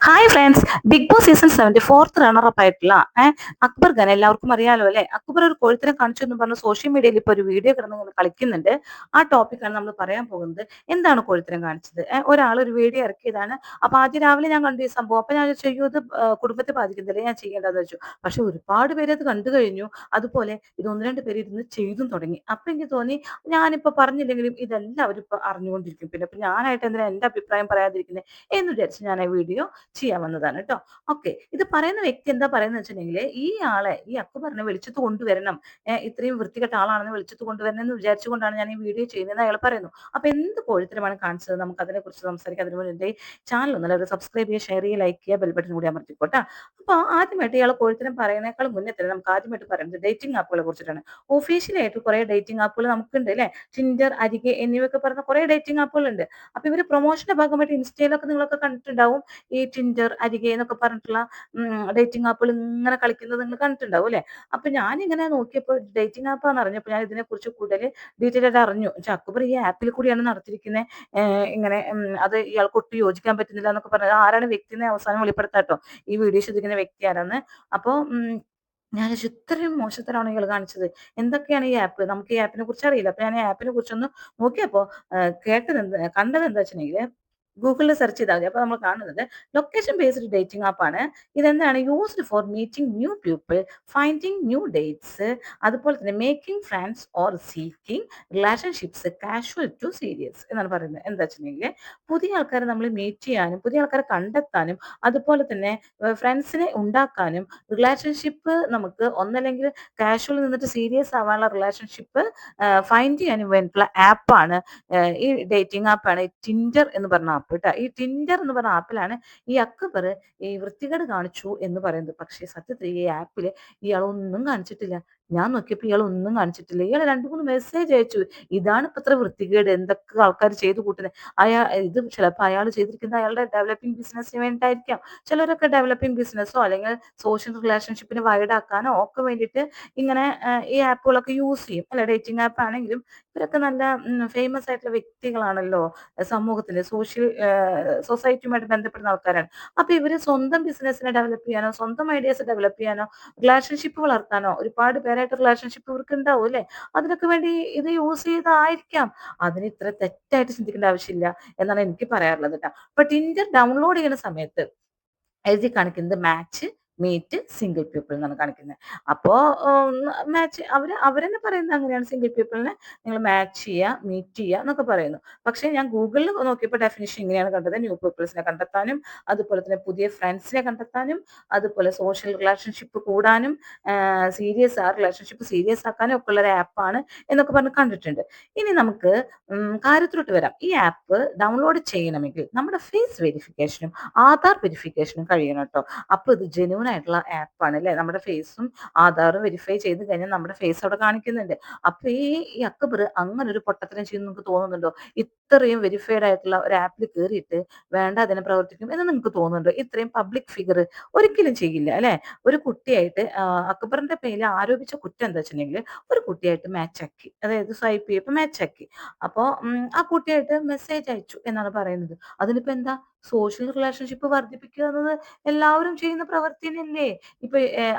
Hi friends, Bigg Boss season 7 fourth runner up ആയിട്ടുള്ള അക്ബർ ഖാൻ എല്ലാവർക്കും അറിയാലോ അല്ലെ. അക്ബർ ഒരു കോഴിത്തരം കാണിച്ചു എന്ന് പറഞ്ഞ് സോഷ്യൽ മീഡിയയിൽ ഇപ്പൊ ഒരു വീഡിയോ കിടന്ന് കളിക്കുന്നുണ്ട്. ആ ടോപ്പിക്കാണ് നമ്മൾ പറയാൻ പോകുന്നത്. എന്താണ് കോഴിത്തരം കാണിച്ചത്? ഒരാൾ ഒരു വീഡിയോ ഇറക്കിയതാണ്. അപ്പൊ ആദ്യം രാവിലെ ഞാൻ കണ്ടു ഈ സംഭവം. അപ്പൊ ഞാൻ ചെയ്യൂ ഇത് കുടുംബത്തെ ബാധിക്കുന്നില്ല, ഞാൻ ചെയ്യേണ്ടതെന്ന് വെച്ചു. പക്ഷെ ഒരുപാട് പേര് അത് കണ്ടു കഴിഞ്ഞു. അതുപോലെ ഇത് ഒന്ന് രണ്ട് പേര് ഇരുന്ന് ചെയ്തും തുടങ്ങി. അപ്പൊ എനിക്ക് തോന്നി, ഞാനിപ്പോ പറഞ്ഞില്ലെങ്കിലും ഇതെല്ലാവരും ഇപ്പൊ അറിഞ്ഞുകൊണ്ടിരിക്കും. പിന്നെ ഇപ്പൊ ഞാനായിട്ട് എന്തിനാ എന്റെ അഭിപ്രായം പറയാതിരിക്കുന്നത് എന്ന് വിചാരിച്ച് ഞാൻ ആ വീഡിയോ ചെയ്യാവുന്നതാണ് കേട്ടോ. ഓക്കെ, ഇത് പറയുന്ന വ്യക്തി എന്താ പറയുന്നത് വെച്ചിട്ടുണ്ടെങ്കിൽ, ഈ ആളെ ഈ അക്ബറിനെ വെളിച്ചത്ത് കൊണ്ടുവരണം, ഇത്രയും വൃത്തികെട്ട ആളാണെന്ന് വെളിച്ചത്ത് കൊണ്ടുവരണം എന്ന് വിചാരിച്ചുകൊണ്ടാണ് ഞാൻ ഈ വീഡിയോ ചെയ്യുന്നത് അയാൾ പറയുന്നു. അപ്പൊ എന്ത് കോഴിത്തരമാണ് കാണിച്ചത്, നമുക്ക് അതിനെ കുറിച്ച് സംസാരിക്കാം. അതിന് മുന്നേ ചാനൽ ഒന്നല്ല ഒരു സബ്സ്ക്രൈബ് ചെയ്യുക, ഷെയർ ചെയ്യുക, ലൈക്ക് ചെയ്യുക, ബെൽ ബട്ടൺ കൂടി അമർത്തിക്കോട്ടെ. അപ്പൊ ആദ്യമായിട്ട് ഇയാൾ കോഴിത്തരം പറയുന്നേക്കാൾ മുന്നേ തന്നെ നമുക്ക് ആദ്യമായിട്ട് പറയുന്നത് ഡേറ്റിംഗ് ആപ്പുകളെ കുറിച്ചിട്ടാണ്. ഒഫീഷ്യലായിട്ട് കുറെ ഡേറ്റിംഗ് ആപ്പുകൾ നമുക്കുണ്ട് അല്ലെ. ടിൻഡർ, അരികെ എന്നിവയൊക്കെ പറഞ്ഞ കുറെ ഡേറ്റിംഗ് ആപ്പുകൾ ഉണ്ട്. അപ്പൊ ഇവര് പ്രൊമോഷന്റെ ഭാഗമായിട്ട് ഇൻസ്റ്റയിലൊക്കെ നിങ്ങളൊക്കെ കണ്ടിട്ടുണ്ടാവും. ഈ ടിൻഡർ, അരികെ എന്നൊക്കെ പറഞ്ഞിട്ടുള്ള ഡേറ്റിംഗ് ആപ്പുകൾ ഇങ്ങനെ കളിക്കുന്നത് നിങ്ങൾ കണ്ടിട്ടുണ്ടാവും അല്ലെ. അപ്പൊ ഞാനിങ്ങനെ നോക്കിയപ്പോൾ ഡേറ്റിംഗ് ആപ്പാന്ന് അറിഞ്ഞപ്പോൾ ഞാൻ ഇതിനെക്കുറിച്ച് കൂടുതൽ ഡീറ്റെയിൽ ആയിട്ട് അറിഞ്ഞു. അക്ബർ ഈ ആപ്പിൽ കൂടിയാണ് നടത്തിയിരിക്കുന്നത്. ഇങ്ങനെ അത് ഇയാൾക്ക് ഒട്ടും യോജിക്കാൻ പറ്റുന്നില്ല എന്നൊക്കെ പറഞ്ഞത് ആരാണ് വ്യക്തിനെ അവസാനം വെളിപ്പെടുത്താട്ടോ ഈ വീഡിയോ ശ്രദ്ധിക്കുന്ന വ്യക്തി ആരാന്ന്. അപ്പോൾ ഞാൻ ഇത്രയും മോശത്തരാണ് ഇയാൾ കാണിച്ചത്. എന്തൊക്കെയാണ് ഈ ആപ്പ്, നമുക്ക് ഈ ആപ്പിനെ കുറിച്ച് അറിയില്ല. അപ്പൊ ഞാൻ ഈ ആപ്പിനെ കുറിച്ചൊന്ന് നോക്കിയപ്പോ കണ്ടത് എന്താ വെച്ചിട്ടുണ്ടെങ്കിൽ, ഗൂഗിളിൽ സെർച്ച് ചെയ്താൽ മതി. അപ്പൊ നമ്മൾ കാണുന്നത് ലൊക്കേഷൻ ബേസ്ഡ് ഡേറ്റിംഗ് ആപ്പാണ്. ഇതെന്താണ് used for meeting new people, finding new dates, അതുപോലെ തന്നെ making friends or seeking relationships casual to serious എന്നാണ് പറയുന്നത്. എന്താ വെച്ചിട്ടുണ്ടെങ്കിൽ, പുതിയ ആൾക്കാരെ നമ്മൾ മീറ്റ് ചെയ്യാനും പുതിയ ആൾക്കാരെ കണ്ടെത്താനും അതുപോലെ തന്നെ ഫ്രണ്ട്സിനെ ഉണ്ടാക്കാനും റിലേഷൻഷിപ്പ് നമുക്ക് ഒന്നല്ലെങ്കിൽ കാഷ്വൽ നിന്നിട്ട് സീരിയസ് ആവാനുള്ള റിലേഷൻഷിപ്പ് ഫൈൻഡ് ചെയ്യാനും വേണ്ടിയിട്ടുള്ള ആപ്പാണ് ഈ ഡേറ്റിംഗ് ആപ്പാണ് ഈ ടിൻഡർ എന്ന് പറഞ്ഞ ആപ്പ് കേട്ടോ. ഈ ടിൻഡർ എന്ന് പറഞ്ഞ ആപ്പിലാണ് ഈ അക്ബർ ഈ വൃത്തികേട് കാണിച്ചു എന്ന് പറയുന്നത്. പക്ഷേ സത്യത്തിൽ ഈ ആപ്പിൽ ഇയാളൊന്നും കാണിച്ചിട്ടില്ല. ഞാൻ നോക്കിയപ്പോൾ ഇയാൾ ഒന്നും കാണിച്ചിട്ടില്ല. ഇയാൾ രണ്ട് മൂന്ന് മെസ്സേജ് അയച്ചു. ഇതാണ് ഇപ്പൊ ഇത്ര വൃത്തികേട്, എന്തൊക്കെ ആൾക്കാർ ചെയ്തു കൂട്ടുന്നത്. ഇത് ചിലപ്പോൾ അയാൾ ചെയ്തിരിക്കുന്നത് അയാളുടെ ഡെവലപ്പിംഗ് ബിസിനസ്സിന് വേണ്ടിയിട്ടായിരിക്കാം. ചിലരൊക്കെ ഡെവലപ്പിംഗ് ബിസിനസ്സോ അല്ലെങ്കിൽ സോഷ്യൽ റിലേഷൻഷിപ്പിന് വൈഡാക്കാനോ ഒക്കെ വേണ്ടിയിട്ട് ഇങ്ങനെ ഈ ആപ്പുകളൊക്കെ യൂസ് ചെയ്യും അല്ലെ. ഡേറ്റിംഗ് ആപ്പ് ആണെങ്കിലും ഇവരൊക്കെ നല്ല ഫേമസ് ആയിട്ടുള്ള വ്യക്തികളാണല്ലോ, സമൂഹത്തിൽ സൊസൈറ്റിയുമായിട്ട് ബന്ധപ്പെടുന്ന ആൾക്കാരാണ്. അപ്പൊ ഇവര് സ്വന്തം ബിസിനസ്സിനെ ഡെവലപ്പ് ചെയ്യാനോ സ്വന്തം ഐഡിയാസ് ഡെവലപ്പ് ചെയ്യാനോ റിലേഷൻഷിപ്പ് വളർത്താനോ ഒരുപാട് പേരായിട്ട് റിലേഷൻഷിപ്പ് ഇവർക്ക് ഉണ്ടാവും അല്ലെ. അതിനൊക്കെ വേണ്ടി ഇത് യൂസ് ചെയ്തായിരിക്കാം. അതിന് ഇത്ര തെറ്റായിട്ട് ചിന്തിക്കേണ്ട ആവശ്യമില്ല എന്നാണ് എനിക്ക് പറയാറുള്ളത് കേട്ടോ. അപ്പൊ ടിൻഡർ ഡൗൺലോഡ് ചെയ്യുന്ന സമയത്ത് എഴുതി കാണിക്കുന്നത് മാച്ച്, മീറ്റ്, സിംഗിൾ പീപ്പിൾ എന്നാണ് കാണിക്കുന്നത്. അപ്പോ മാച്ച് അവരെന്നെ പറയുന്നത് അങ്ങനെയാണ്. സിംഗിൾ പീപ്പിളിനെ നിങ്ങൾ മാച്ച് ചെയ്യുക, മീറ്റ് ചെയ്യുക എന്നൊക്കെ പറയുന്നു. പക്ഷെ ഞാൻ ഗൂഗിളിൽ നോക്കിയപ്പോൾ ഡെഫിനിഷൻ ഇങ്ങനെയാണ് കണ്ടത്: ന്യൂ പീപ്പിൾസിനെ കണ്ടെത്താനും അതുപോലെ തന്നെ പുതിയ ഫ്രണ്ട്സിനെ കണ്ടെത്താനും അതുപോലെ സോഷ്യൽ റിലേഷൻഷിപ്പ് കൂടാനും റിലേഷൻഷിപ്പ് സീരിയസ് ആക്കാനും ഒക്കെ ഉള്ള ഒരു ആപ്പാണ് എന്നൊക്കെ പറഞ്ഞ് കണ്ടിട്ടുണ്ട്. ഇനി നമുക്ക് കാര്യത്തിലോട്ട് വരാം. ഈ ആപ്പ് ഡൗൺലോഡ് ചെയ്യണമെങ്കിൽ നമ്മുടെ ഫേസ് വെരിഫിക്കേഷനും ആധാർ വെരിഫിക്കേഷനും കഴിയണം കേട്ടോ. അപ്പൊ ഇത് ജെന്യൂൻ ആയിട്ടുള്ള ആപ്പാണ് അല്ലെ. നമ്മുടെ ഫേസും ആധാറും വെരിഫൈ ചെയ്ത് കഴിഞ്ഞാൽ നമ്മുടെ ഫേസ് അവിടെ കാണിക്കുന്നുണ്ട്. അപ്പൊ ഈ അക്ബർ അങ്ങനെ ഒരു പൊട്ടത്തരം ചെയ്യുന്ന നിങ്ങൾക്ക് തോന്നുന്നുണ്ടോ? ഇത്രയും വെരിഫൈഡ് ആയിട്ടുള്ള ഒരു ആപ്പിൽ കയറിയിട്ട് വേണ്ട അതിനെ പ്രവർത്തിക്കും എന്ന് നിങ്ങൾക്ക് തോന്നുന്നുണ്ടോ? ഇത്രയും പബ്ലിക് ഫിഗർ ഒരിക്കലും ചെയ്യില്ല അല്ലെ. ഒരു കുട്ടിയായിട്ട് അക്ബറിന്റെ പേരിൽ ആരോപിച്ച കുറ്റം എന്താ വെച്ചിട്ടുണ്ടെങ്കിൽ, ഒരു കുട്ടിയായിട്ട് മാച്ച് ആക്കി, അതായത് സ്വൈപ്പ് ചെയ്യപ്പോൾ മാച്ച് ആക്കി. അപ്പോൾ ആ കുട്ടിയായിട്ട് മെസ്സേജ് അയച്ചു എന്നാണ് പറയുന്നത്. അതിനിപ്പോ എന്താ, സോഷ്യൽ റിലേഷൻഷിപ്പ് വർദ്ധിപ്പിക്കുക എന്നത് എല്ലാവരും ചെയ്യുന്ന പ്രവൃത്തി തന്നെയല്ലേ. ഇപ്പൊ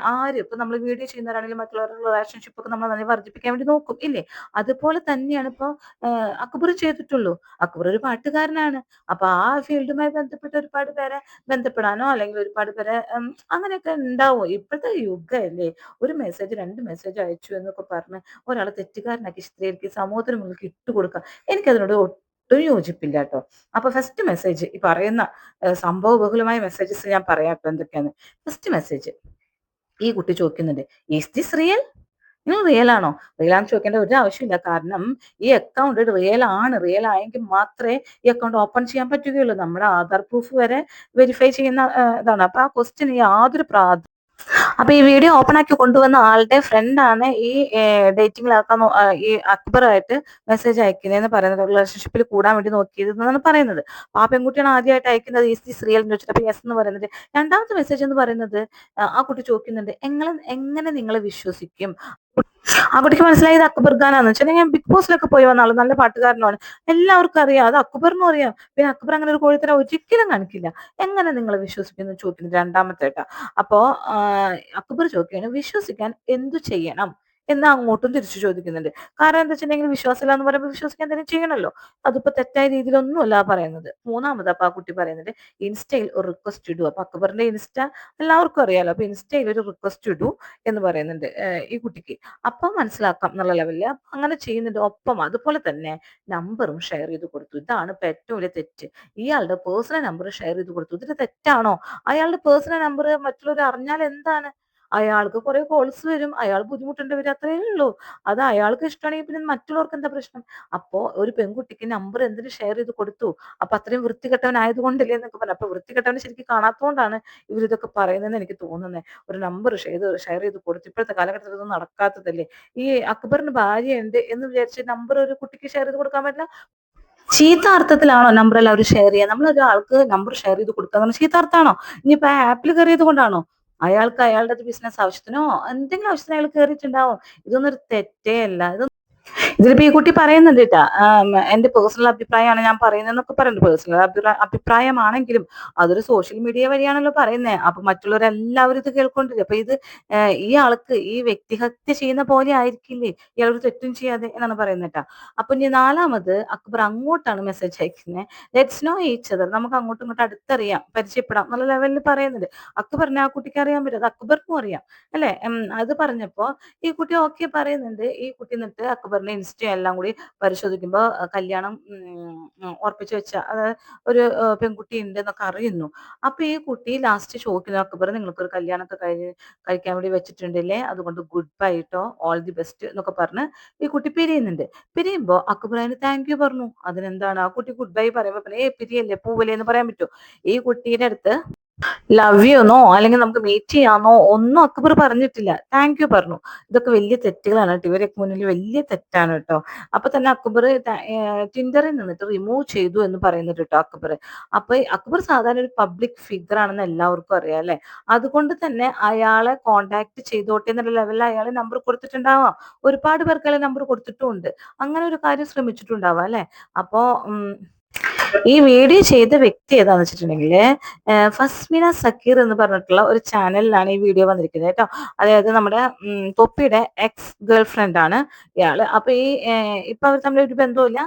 ഇപ്പൊ നമ്മൾ വീഡിയോ ചെയ്യുന്നവരാണെങ്കിലും മറ്റുള്ളവരുടെ റിലേഷൻഷിപ്പ് ഒക്കെ നമ്മൾ തന്നെ വർദ്ധിപ്പിക്കാൻ വേണ്ടി നോക്കും ഇല്ലേ. അതുപോലെ തന്നെയാണ് ഇപ്പൊ അക്ബർ ചെയ്തിട്ടുള്ളൂ. അക്ബർ ഒരു പാട്ടുകാരനാണ്. അപ്പൊ ആ ഫീൽഡുമായി ബന്ധപ്പെട്ട് ഒരുപാട് പേരെ ബന്ധപ്പെടാനോ അല്ലെങ്കിൽ ഒരുപാട് പേരെ അങ്ങനെയൊക്കെ ഉണ്ടാവും. ഇപ്പോഴത്തെ യുഗമല്ലേ, ഒരു മെസ്സേജ് രണ്ട് മെസ്സേജ് അയച്ചു എന്നൊക്കെ പറഞ്ഞ് ഒരാളെ തെറ്റുകാരനാക്കി ചിത്രീകരിക്കുക, സമൂഹത്തിന് മുന്നിൽ ഇട്ടുകൊടുക്കുക, എനിക്കതിനോട് ഒട്ടും യോജിപ്പില്ല കേട്ടോ. അപ്പൊ ഫസ്റ്റ് മെസ്സേജ് ഈ പറയുന്ന സംഭവ ബഹുലമായ മെസ്സേജസ് ഞാൻ പറയാട്ടോ എന്തൊക്കെയാണ്. ഫസ്റ്റ് മെസ്സേജ് ഈ കുട്ടി ചോദിക്കുന്നുണ്ട്: ഈസ് ദിസ് റിയൽ? നിങ്ങൾ റിയൽ ആണോ? റിയൽ ആണെന്ന് ചോദിക്കേണ്ട ഒരു ആവശ്യമില്ല. കാരണം ഈ അക്കൗണ്ട് റിയൽ ആയെങ്കിൽ മാത്രമേ ഈ അക്കൗണ്ട് ഓപ്പൺ ചെയ്യാൻ പറ്റുകയുള്ളൂ. നമ്മുടെ ആധാർ പ്രൂഫ് വരെ വെരിഫൈ ചെയ്യുന്ന ഇതാണ്. അപ്പൊ ആ ക്വസ്റ്റ്യൻ യാതൊരു അപ്പൊ ഈ വീഡിയോ ഓപ്പൺ ആക്കി കൊണ്ടുവന്ന ആളുടെ ഫ്രണ്ടാണ് ഈ ഡേറ്റിംഗിലാക്കാൻ ഈ അക്ബറായിട്ട് മെസ്സേജ് അയക്കുന്നതെന്ന് പറയുന്നത്. റിലേഷൻഷിപ്പിൽ കൂടാൻ വേണ്ടി നോക്കിയത് എന്നാണ് പറയുന്നത്. അപ്പൊ ആ പെൺകുട്ടിയാണ് ആദ്യമായിട്ട് അയക്കുന്നത് ഈസ് ദിസ് റിയൽ എന്ന് ചോദിച്ചിട്ട്. അപ്പൊ യെസ് എന്ന് പറയുന്നത്. രണ്ടാമത്തെ മെസ്സേജ് എന്ന് പറയുന്നത്, ആ കുട്ടി ചോദിക്കുന്നുണ്ട്, എങ്ങനെ നിങ്ങളെ വിശ്വസിക്കും? ആ കുട്ടിക്ക് മനസ്സിലായത് അക്ബർ ഖാനാന്ന് വെച്ചാൽ ബിഗ് ബോസിലൊക്കെ പോയി വന്ന ആള്, നല്ല പാട്ടുകാരനാണ്, എല്ലാവർക്കും അറിയാം, അത് അക്ബറിനും അറിയാം. പിന്നെ അക്ബർ അങ്ങനെ ഒരു കോഴിത്തരം ഒരിക്കലും കാണിക്കില്ല. എങ്ങനെ നിങ്ങൾ വിശ്വസിക്കുന്നു ചോദിക്കുന്നത് രണ്ടാമത്തെ കേട്ടാ. അപ്പോ അക്ബർ ചോദിക്കുകയാണ്, വിശ്വസിക്കാൻ എന്തു ചെയ്യണം എന്ന് അങ്ങോട്ടും തിരിച്ചു ചോദിക്കുന്നുണ്ട്. കാരണം എന്താ വെച്ചിട്ടുണ്ടെങ്കിൽ വിശ്വാസമില്ല എന്ന് പറയുമ്പോൾ വിശ്വസിക്കാൻ എന്തെങ്കിലും ചെയ്യണമല്ലോ. അതിപ്പോ തെറ്റായ രീതിയിലൊന്നുമല്ല പറയുന്നത്. മൂന്നാമത് അപ്പൊ ആ കുട്ടി പറയുന്നുണ്ട്, ഇൻസ്റ്റയിൽ ഒരു റിക്വസ്റ്റ് ഇടൂ. അപ്പൊ അക്ബറിന്റെ ഇൻസ്റ്റ എല്ലാവർക്കും അറിയാലോ. അപ്പൊ ഇൻസ്റ്റയിൽ ഒരു റിക്വസ്റ്റ് ഇടൂ എന്ന് പറയുന്നുണ്ട് ഈ കുട്ടിക്ക്. അപ്പം മനസ്സിലാക്കാം എന്നുള്ള ലെവലില് അങ്ങനെ ചെയ്യുന്നുണ്ട്. ഒപ്പം അതുപോലെ തന്നെ നമ്പറും ഷെയർ ചെയ്ത് കൊടുത്തു. ഇതാണ് ഇപ്പൊ ഏറ്റവും വലിയ തെറ്റ്. ഇയാളുടെ പേഴ്സണൽ നമ്പർ ഷെയർ ചെയ്ത് കൊടുത്തു. ഇതിന് തെറ്റാണോ? അയാളുടെ പേഴ്സണൽ നമ്പർ മറ്റുള്ളവർ അറിഞ്ഞാൽ എന്താണ്? അയാൾക്ക് കുറെ കോൾസ് വരും, അയാൾ ബുദ്ധിമുട്ടേണ്ടി വരും, അത്രയേ ഉള്ളൂ. അത് അയാൾക്ക് ഇഷ്ടമാണെങ്കിൽ പിന്നെ മറ്റുള്ളവർക്ക് എന്താ പ്രശ്നം? അപ്പോ ഒരു പെൺകുട്ടിക്ക് നമ്പർ എന്തിനു ഷെയർ ചെയ്ത് കൊടുത്തു? അപ്പൊ അത്രയും വൃത്തികെട്ടവനായത് കൊണ്ടല്ലേ എന്നൊക്കെ പറഞ്ഞു. അപ്പൊ വൃത്തികെട്ടവനെ ശരിക്കും കാണാത്തതുകൊണ്ടാണ് ഇവരിതൊക്കെ പറയുന്നതെന്ന് എനിക്ക് തോന്നുന്നത്. ഒരു നമ്പർ ഷെയർ ചെയ്ത് കൊടുത്തു. ഇപ്പോഴത്തെ കാലഘട്ടത്തിൽ ഇതൊന്നും നടക്കാത്തതല്ലേ. ഈ അക്ബറിന് ഭാര്യയുണ്ട് എന്ന് വിചാരിച്ച് നമ്പർ ഒരു കുട്ടിക്ക് ഷെയർ ചെയ്ത് കൊടുക്കാൻ പറ്റില്ല. ചീത്ത അർത്ഥത്തിലാണോ നമ്പർ എല്ലാവരും ഷെയർ ചെയ്യുക? നമ്മൾ ഒരാൾക്ക് നമ്പർ ഷെയർ ചെയ്ത് കൊടുക്കുക ചീത്ത അർത്ഥമാണോ? ഇനിയിപ്പോ ആ ആപ്പിൽ കയറിയത് കൊണ്ടാണോ? അയാൾക്ക് അയാളുടെ ബിസിനസ് ആവശ്യത്തിനോ എന്തെങ്കിലും ആവശ്യത്തിന് അയാൾ കയറിയിട്ടുണ്ടാവും. ഇതൊന്നും ഒരു തെറ്റേ അല്ല. ഇതിലിപ്പോ ഈ കുട്ടി പറയുന്നുണ്ട് കേട്ടാ, എന്റെ പേഴ്സണൽ അഭിപ്രായമാണ് ഞാൻ പറയുന്നതെന്നൊക്കെ പറയുന്നുണ്ട്. പേഴ്സണൽ അഭിപ്രായമാണെങ്കിലും അതൊരു സോഷ്യൽ മീഡിയ വഴിയാണല്ലോ പറയുന്നത്. അപ്പൊ മറ്റുള്ളവരെല്ലാവരും ഇത് കേൾക്കൊണ്ടിരിക്കും. അപ്പൊ ഇത് ഈ ആൾക്ക് ഈ വ്യക്തിഹത്യ ചെയ്യുന്ന പോലെ ആയിരിക്കില്ലേ ഇയാൾ ഒരു തെറ്റും ചെയ്യാതെ എന്നാണ് പറയുന്നത് കേട്ടാ. അപ്പൊ ഇനി നാലാമത് അക്ബർ അങ്ങോട്ടാണ് മെസ്സേജ് അയക്കുന്നത്. ലെറ്റ്സ് നോ ഈച്ച് അതർ, നമുക്ക് അങ്ങോട്ടും ഇങ്ങോട്ടും അടുത്തറിയാം, പരിചയപ്പെടാം എന്നുള്ള ലെവലിൽ പറയുന്നുണ്ട്. അക്ബറിനെ ആ കുട്ടിക്ക് അറിയാൻ പറ്റും, അത് അക്ബർക്കും അറിയാം അല്ലെ. അത് പറഞ്ഞപ്പോ ഈ കുട്ടി ഓക്കെ പറയുന്നുണ്ട്. ഈ കുട്ടി എന്നിട്ട് അക്ബറിന്റെ ഇൻസ്റ്റ എല്ലാം കൂടി പരിശോധിക്കുമ്പോ കല്യാണം ഉറപ്പിച്ചു വെച്ച ഒരു പെൺകുട്ടി ഉണ്ട് എന്നൊക്കെ അറിയുന്നു. അപ്പൊ ഈ കുട്ടി ലാസ്റ്റ് ചോദിക്കുന്നു, അക്ബർ നിങ്ങൾക്കൊരു കല്യാണമൊക്കെ കഴിക്കാൻ വേണ്ടി വെച്ചിട്ടുണ്ടല്ലേ, അതുകൊണ്ട് ഗുഡ് ബൈ ട്ടോ, ഓൾ ദി ബെസ്റ്റ് എന്നൊക്കെ പറഞ്ഞ് ഈ കുട്ടി പിരിയുന്നുണ്ട്. പിരിയുമ്പോ അക്ബർ അതിന് താങ്ക് യു പറഞ്ഞു. അതിനെന്താണ് ആ കുട്ടി ഗുഡ് ബൈ പറയുമ്പോ പിരിയല്ലേ പൂവല്ലേ എന്ന് പറയാൻ പറ്റുമോ? ഈ കുട്ടിയുടെ അടുത്ത് ലവ് യു എന്നോ അല്ലെങ്കിൽ നമുക്ക് മീറ്റ് ചെയ്യാന്നോ ഒന്നും അക്ബർ പറഞ്ഞിട്ടില്ല. താങ്ക് യു പറഞ്ഞു. ഇതൊക്കെ വലിയ തെറ്റുകളാണ് കേട്ടോ, ഇവരൊക്കെ മുന്നിൽ വലിയ തെറ്റാണ് കേട്ടോ. അപ്പൊ തന്നെ അക്ബർ ടിൻഡറിൽ നിന്നിട്ട് റിമൂവ് ചെയ്തു എന്ന് പറയുന്നുണ്ട് കേട്ടോ അക്ബർ. അപ്പൊ അക്ബർ സാധാരണ ഒരു പബ്ലിക് ഫിഗർ ആണെന്ന് എല്ലാവർക്കും അറിയാം അല്ലെ. അതുകൊണ്ട് തന്നെ അയാളെ കോണ്ടാക്ട് ചെയ്തോട്ടെ എന്നുള്ള ലെവലിൽ അയാളെ നമ്പർ കൊടുത്തിട്ടുണ്ടാവാം. ഒരുപാട് പേർക്ക് അയാളെ നമ്പർ കൊടുത്തിട്ടുമുണ്ട്. അങ്ങനെ ഒരു കാര്യം ശ്രമിച്ചിട്ടുണ്ടാവാം അല്ലെ. അപ്പോ ഈ വീഡിയോ ചെയ്ത വ്യക്തി ഏതാന്ന് വെച്ചിട്ടുണ്ടെങ്കിൽ ഫസ്മിന സക്കീർ എന്ന് പറഞ്ഞിട്ടുള്ള ഒരു ചാനലിലാണ് ഈ വീഡിയോ വന്നിരിക്കുന്നത് കേട്ടോ. അതായത് നമ്മുടെ തൊപ്പിയുടെ എക്സ് ഗേൾ ഫ്രണ്ട് ആണ് ഇയാള്. അപ്പൊ ഈ ഇപ്പൊ അവർ തമ്മിൽ ഒരു ബന്ധവുമില്ല.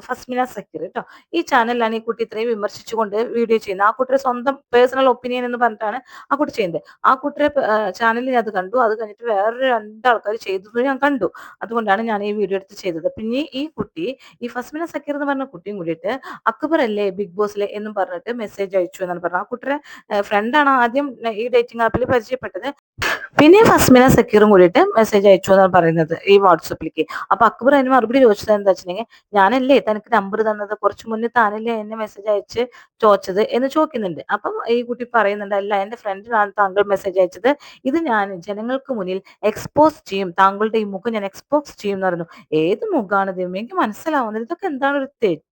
ഫസ്മിന സക്കീർ കേട്ടോ, ഈ ചാനലിലാണ് ഈ കുട്ടി ഇത്രയും വിമർശിച്ചുകൊണ്ട് വീഡിയോ ചെയ്യുന്നത്. ആ കുട്ടിയുടെ സ്വന്തം പേഴ്സണൽ ഒപ്പീനിയൻ എന്ന് പറഞ്ഞിട്ടാണ് ആ കുട്ടി ചെയ്യുന്നത്. ആ കുട്ടിയുടെ ചാനലിൽ അത് കണ്ടു. അത് കഴിഞ്ഞിട്ട് വേറൊരു രണ്ടാൾക്കാർ ചെയ്തത് ഞാൻ കണ്ടു. അതുകൊണ്ടാണ് ഞാൻ ഈ വീഡിയോ എടുത്ത് ചെയ്തത്. പിന്നെ ഈ കുട്ടി, ഈ ഫസ്മിന സക്കീർ എന്ന് പറഞ്ഞ കുട്ടിയും കൂടിയിട്ട് അക്ബർ അല്ലേ ബിഗ് ബോസിലെ എന്നും പറഞ്ഞിട്ട് മെസ്സേജ് അയച്ചു എന്നാണ് പറഞ്ഞത്. ആ കുട്ടിയുടെ ഫ്രണ്ടാണ് ആദ്യം ഈ ഡേറ്റിംഗ് ആപ്പിൽ പരിചയപ്പെട്ടത്. പിന്നെ ഫസ്മിന സക്കീറും കൂടിയിട്ട് മെസ്സേജ് അയച്ചു എന്നാണ് പറയുന്നത് ഈ വാട്സപ്പിലേക്ക്. അപ്പൊ അക്ബർ അതിന് മറുപടി ചോദിച്ചത് എന്താ വെച്ചിട്ടുണ്ടെങ്കിൽ, ഞാനല്ലേ തനിക്ക് നമ്പർ തന്നത്, കുറച്ച് മുന്നേ താനല്ലേ എന്നെ മെസ്സേജ് അയച്ച് ചോദിച്ചത് എന്ന് ചോദിക്കുന്നുണ്ട്. അപ്പം ഈ കുട്ടി പറയുന്നുണ്ട്, അല്ല എന്റെ ഫ്രണ്ടിനാണ് താങ്കൾ മെസ്സേജ് അയച്ചത്, ഇത് ഞാൻ ജനങ്ങൾക്ക് മുന്നിൽ എക്സ്പോസ് ചെയ്യും, താങ്കളുടെ ഈ മുഖം ഞാൻ എക്സ്പോസ് ചെയ്യും എന്ന് പറഞ്ഞു. ഏത് മുഖമാണ് ഇത്? എനിക്ക് മനസ്സിലാവുന്നത് ഇതൊക്കെ എന്താണ് ഒരു തെറ്റ്.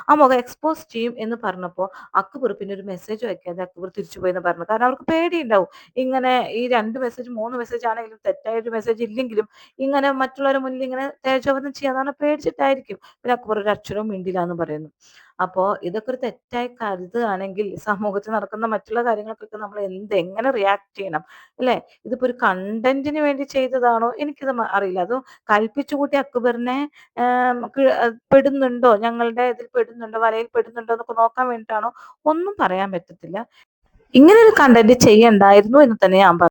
ആ മുഖം എക്സ്പോസ് ചെയ്യും എന്ന് പറഞ്ഞപ്പോ അക്ബർ പിന്നെ ഒരു മെസ്സേജ് വയ്ക്കാതെ അക്ബർ തിരിച്ചു പോയി എന്ന് പറഞ്ഞു. കാരണം അവർക്ക് പേടിയുണ്ടാവും. ഇങ്ങനെ ഈ 2 മെസ്സേജ് 3 മെസ്സേജ് ആണെങ്കിലും തെറ്റായ ഒരു മെസ്സേജ് ഇല്ലെങ്കിലും ഇങ്ങനെ മറ്റുള്ളവരുടെ മുന്നിൽ ഇങ്ങനെ തേജോവധം ചെയ്യാതാണ്, പേടിച്ചിട്ടായിരിക്കും. പിന്നെ അക്ബർ ഒരു അക്ഷരവും മിണ്ടില്ല എന്ന് പറയുന്നു. അപ്പോ ഇതൊക്കെ ഒരു തെറ്റായി കരുതുകയാണെങ്കിൽ സമൂഹത്തിൽ നടക്കുന്ന മറ്റുള്ള കാര്യങ്ങൾക്കൊക്കെ നമ്മൾ എങ്ങനെ റിയാക്ട് ചെയ്യണം അല്ലെ. ഇതിപ്പോ ഒരു കണ്ടന്റിന് വേണ്ടി ചെയ്തതാണോ എനിക്കിത് അറിയില്ല. അതും കൽപ്പിച്ചു കൂട്ടി അക്ബറിനെ പെടുന്നുണ്ടോ, ഞങ്ങളുടെ ഇതിൽ പെടുന്നുണ്ടോ, വലയിൽ പെടുന്നുണ്ടോ എന്നൊക്കെ നോക്കാൻ വേണ്ടിയിട്ടാണോ ഒന്നും പറയാൻ പറ്റത്തില്ല. ഇങ്ങനെ ഒരു കണ്ടന്റ് ചെയ്യണ്ടായിരുന്നു എന്ന് തന്നെ ഞാൻ